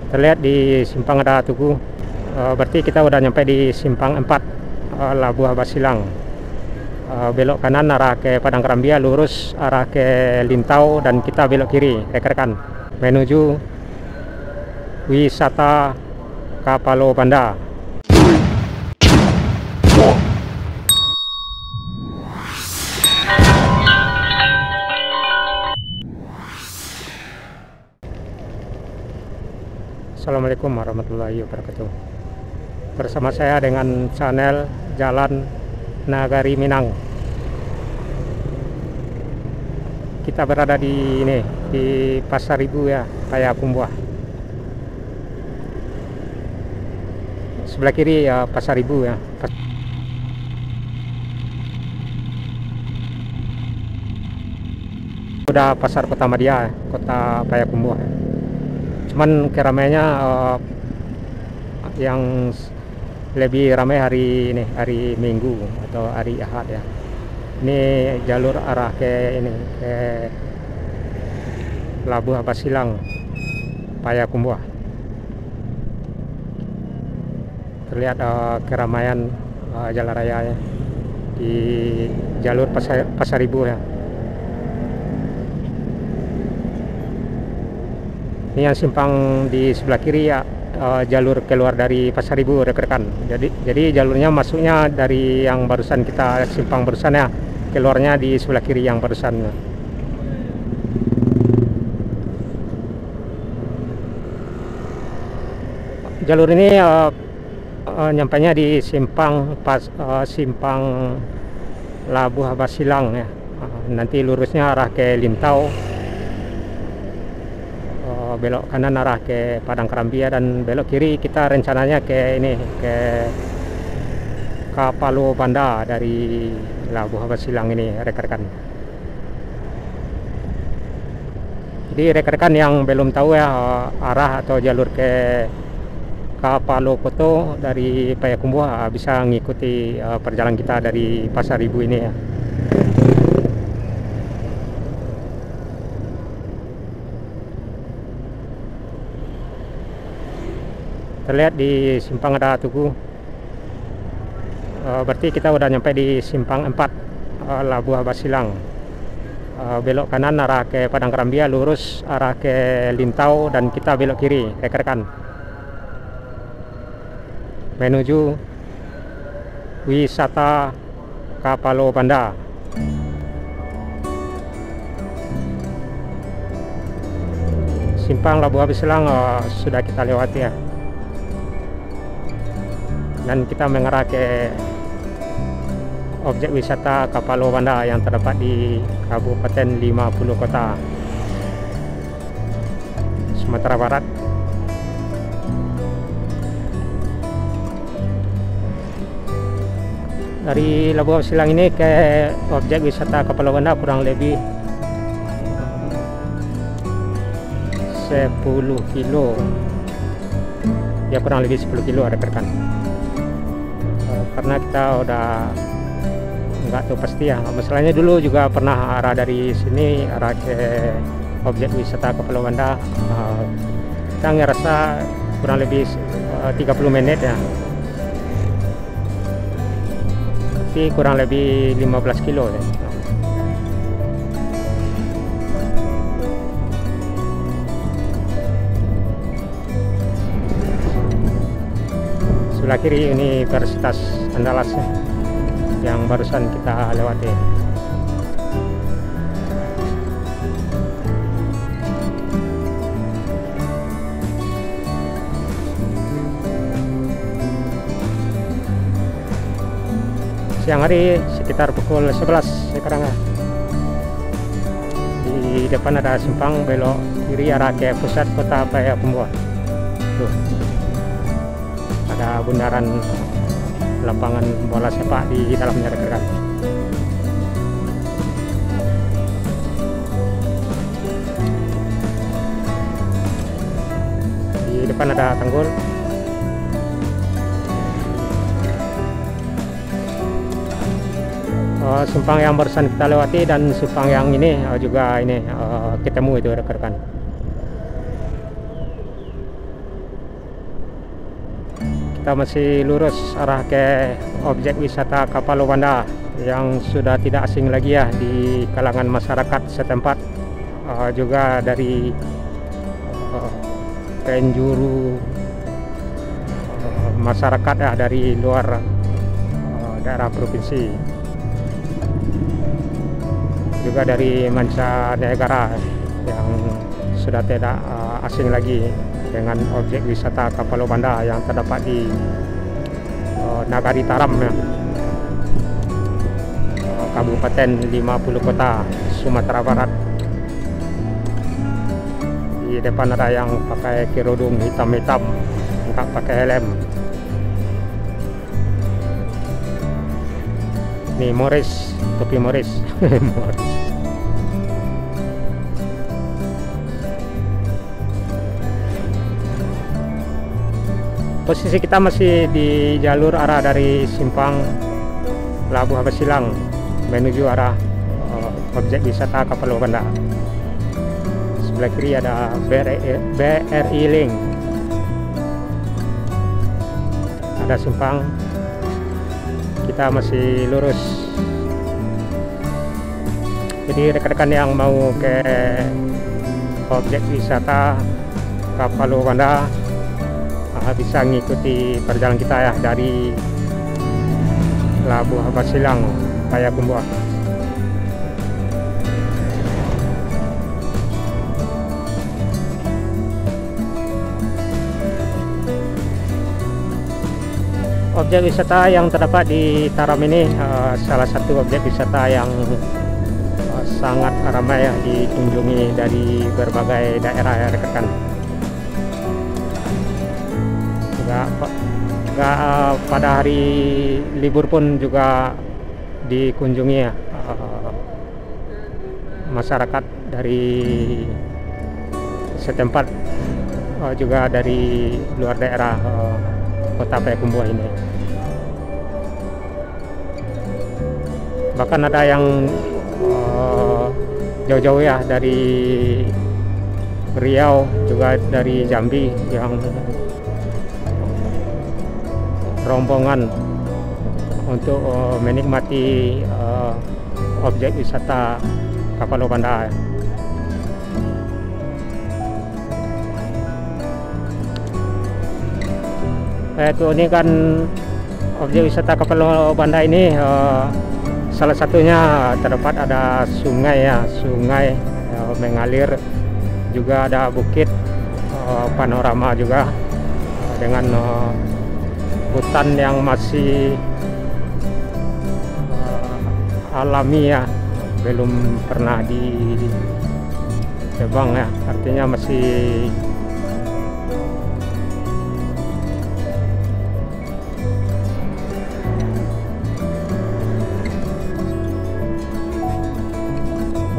Terlihat di simpang ada tugu. Berarti kita udah nyampe di simpang 4 Labuha Basilang. Belok kanan arah ke Padang Kerambia, lurus arah ke Lintau, dan kita belok kiri rekan-rekan menuju wisata Kapalo Banda. Assalamualaikum warahmatullahi wabarakatuh. Bersama saya dengan channel Jalan Nagari Minang. Kita berada di Pasar Ibu ya, Payakumbuh. Sebelah kiri ya Pasar Ibu ya. Udah pasar Kota Madia, Kota Payakumbuh. Cuman keramaiannya yang lebih ramai hari ini, hari Minggu atau hari Ahad ya. Ini jalur arah ke Labuha Basilang, Payakumbuh. Terlihat keramaian jalan raya ya, di jalur Pasar Ibu ya. Ini yang simpang di sebelah kiri ya, jalur keluar dari Pasar Ibu rekan-rekan. Jadi jalurnya masuknya dari yang barusan kita simpang barusan ya, keluarnya di sebelah kiri yang barusan. Jalur ini nyampainya di simpang Labuha Basilang ya. Nanti lurusnya arah ke Lintau, belok kanan arah ke Padang Kerambia, dan belok kiri kita rencananya ke Kapalo Banda dari Labuha Basilang ini rekan-rekan. Jadi rekan-rekan yang belum tahu ya arah atau jalur ke Kapalo Poto dari Payakumbuh, bisa mengikuti perjalanan kita dari Pasar Ibu ini ya. Terlihat di simpang ada tugu. Berarti kita udah nyampe di simpang 4 Labuha Basilang. Belok kanan arah ke Padang Kerambia, lurus arah ke Lintau, dan kita belok kiri rekan-rekan menuju wisata Kapalo Banda. Simpang Labuha Basilang sudah kita lewati ya, dan kita mengarah ke objek wisata Kapalo Banda yang terdapat di Kabupaten 50 Kota, Sumatera Barat. Dari Labuha Basilang ini ke objek wisata Kapalo Banda kurang lebih 10 kilo ya, kurang lebih 10 kilo rekan-rekan. Karena kita udah nggak tahu pasti ya, masalahnya dulu juga pernah arah dari sini arah ke objek wisata Kapalo Banda, kita ngerasa kurang lebih 30 menit ya, tapi kurang lebih 15 kilo ya. Sebelah kiri Universitas Andalas yang barusan kita lewati. Siang hari sekitar pukul 11 sekarang ya. Di depan ada simpang belok kiri arah ke pusat Kota Payakumbuh. Tuh, ada bundaran lapangan bola sepak di dalamnya rekan-rekan. Di depan ada tanggul. Simpang yang barusan kita lewati dan simpang yang ini juga ketemu itu rekan-rekan. kita masih lurus arah ke objek wisata Kapalo Banda yang sudah tidak asing lagi ya di kalangan masyarakat setempat, juga dari penjuru masyarakat ya dari luar daerah provinsi, juga dari mancanegara yang sudah tidak asing lagi dengan objek wisata Kapalo Banda yang terdapat di Nagari Taram ya, Kabupaten 50 Kota, Sumatera Barat. Di depan ada yang pakai kerudung hitam-hitam, nggak pakai helm. Nih Morris, topi Morris. Morris. Posisi kita masih di jalur arah dari simpang Labuh Basilang menuju arah objek wisata Kapalo Banda. Sebelah kiri ada BRI Link. Ada simpang. Kita masih lurus. Jadi rekan-rekan yang mau ke objek wisata Kapalo Banda bisa mengikuti perjalanan kita ya dari Labuh Basilang, Payakumbuh. Objek wisata yang terdapat di Taram ini salah satu objek wisata yang sangat ramai ya dikunjungi dari berbagai daerah ya rekan. Pada hari libur pun juga dikunjungi ya masyarakat dari setempat, juga dari luar daerah kota Payakumbuh ini. Bahkan ada yang jauh-jauh ya dari Riau, juga dari Jambi yang rombongan untuk menikmati objek wisata Kapalo Banda. Ini kan objek wisata Kapalo Banda ini salah satunya terdapat ada sungai ya, sungai mengalir, juga ada bukit, panorama juga dengan hutan yang masih alami ya, belum pernah ditebang ya, artinya masih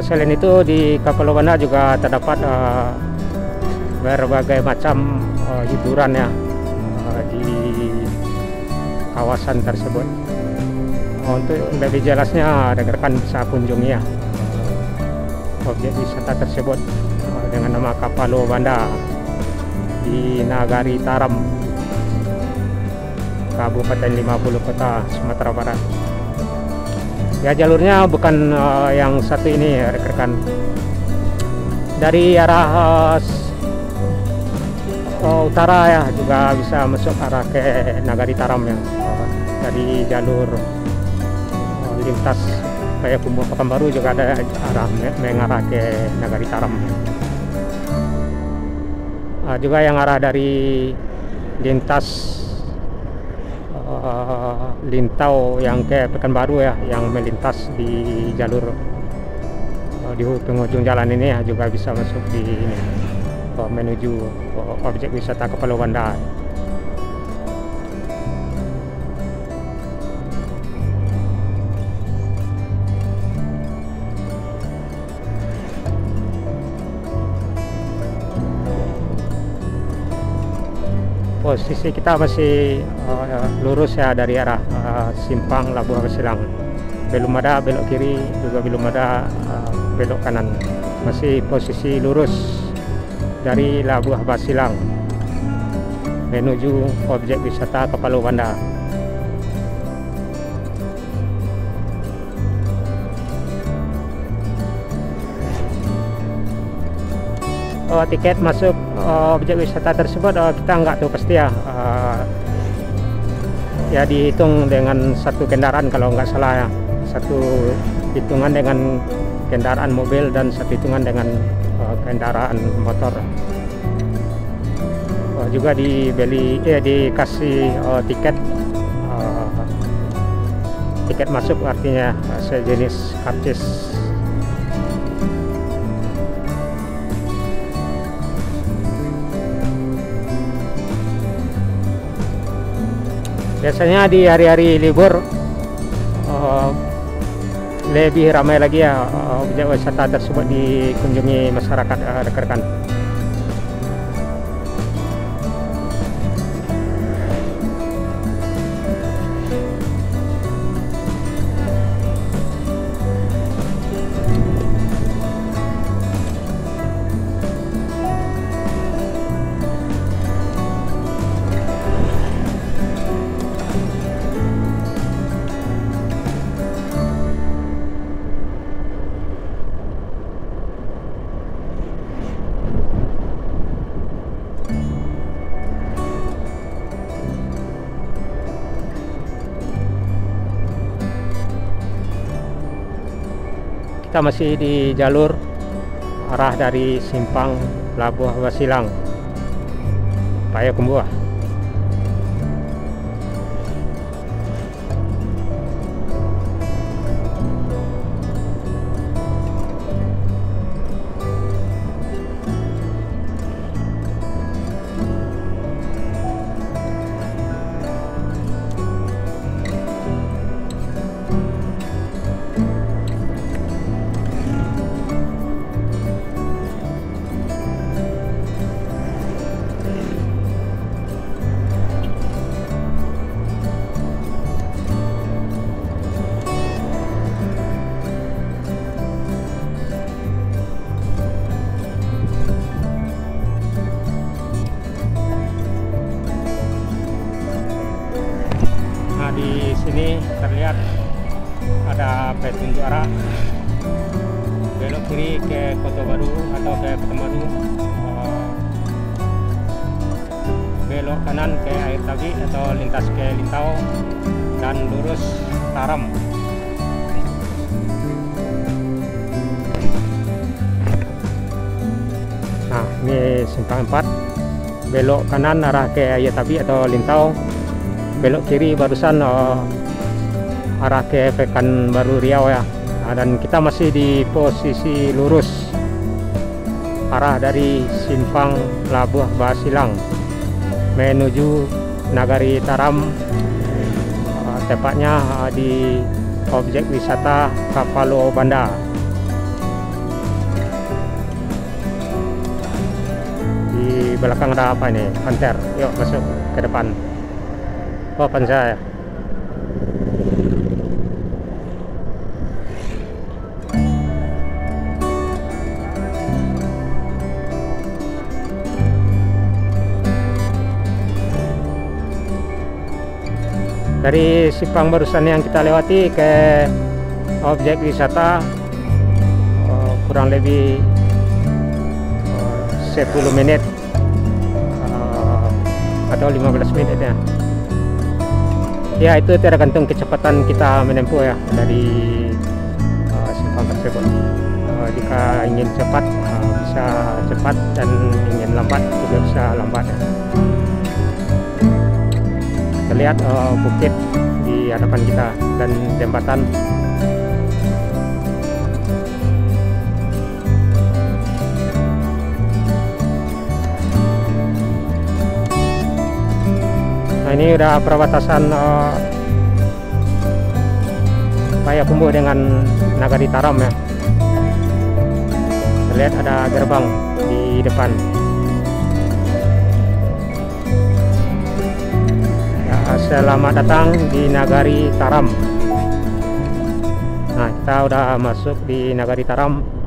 selain itu di Kapalo Banda juga terdapat berbagai macam hiburan ya di kawasan tersebut. Untuk lebih jelasnya rekan bisa kunjungi ya objek wisata tersebut dengan nama Kapalo Banda di Nagari Taram, Kabupaten 50 Kota, Sumatera Barat. Ya, jalurnya bukan yang satu ini ya rekan. Dari arah utara ya juga bisa masuk arah ke Nagari Taram ya, dari jalur lintas Payakumbuh Pekanbaru juga ada arah mengarah ke Nagari Taram. Juga yang arah dari lintas Lintau yang ke Pekanbaru ya, yang melintas di jalur di penghujung jalan ini ya, juga bisa masuk di ini menuju objek wisata Kapalo Banda. Posisi kita masih lurus ya dari arah simpang Labuh Basilang. Belum ada belok kiri, juga belum ada belok kanan. Masih posisi lurus dari Labuh Basilang menuju objek wisata Kapalo Banda. Tiket masuk objek wisata tersebut kita nggak tahu pasti ya. Ya dihitung dengan satu kendaraan kalau nggak salah ya. Satu hitungan dengan kendaraan mobil dan satu hitungan dengan kendaraan motor. Juga dikasih tiket masuk, artinya sejenis karcis. Biasanya di hari-hari libur lebih ramai lagi ya objek wisata tersebut dikunjungi masyarakat rekan-rekan. Kita masih di jalur arah dari Simpang Labuh Basilang, Payakumbuh. Di sini terlihat ada petunjuk arah belok kiri ke Kota Baru atau ke Pekanbaru, belok kanan ke Air Tagi atau lintas ke Lintau, dan lurus Taram. Nah, ini simpang 4, belok kanan arah ke Air Tagi atau Lintau, belok kiri barusan arah ke Pekanbaru Riau ya. Dan kita masih di posisi lurus arah dari Simpang Labuh Basilang menuju Nagari Taram, tepatnya di objek wisata Kapalo Banda. Di belakang ada apa ini? Panter. Yuk masuk ke depan. Oh, panjang ya. Dari Simpang barusan yang kita lewati ke objek wisata kurang lebih 10 menit atau 15 menit ya. Ya, itu tergantung kecepatan kita menempuh ya dari simpang tersebut. Jika ingin cepat bisa cepat, dan ingin lambat juga bisa lambat ya. Terlihat bukit di hadapan kita dan jembatan. Nah, ini udah perbatasan Payakumbuh dengan Nagari Taram ya. Terlihat ada gerbang di depan. Ya, selamat datang di Nagari Taram. Nah, kita udah masuk di Nagari Taram.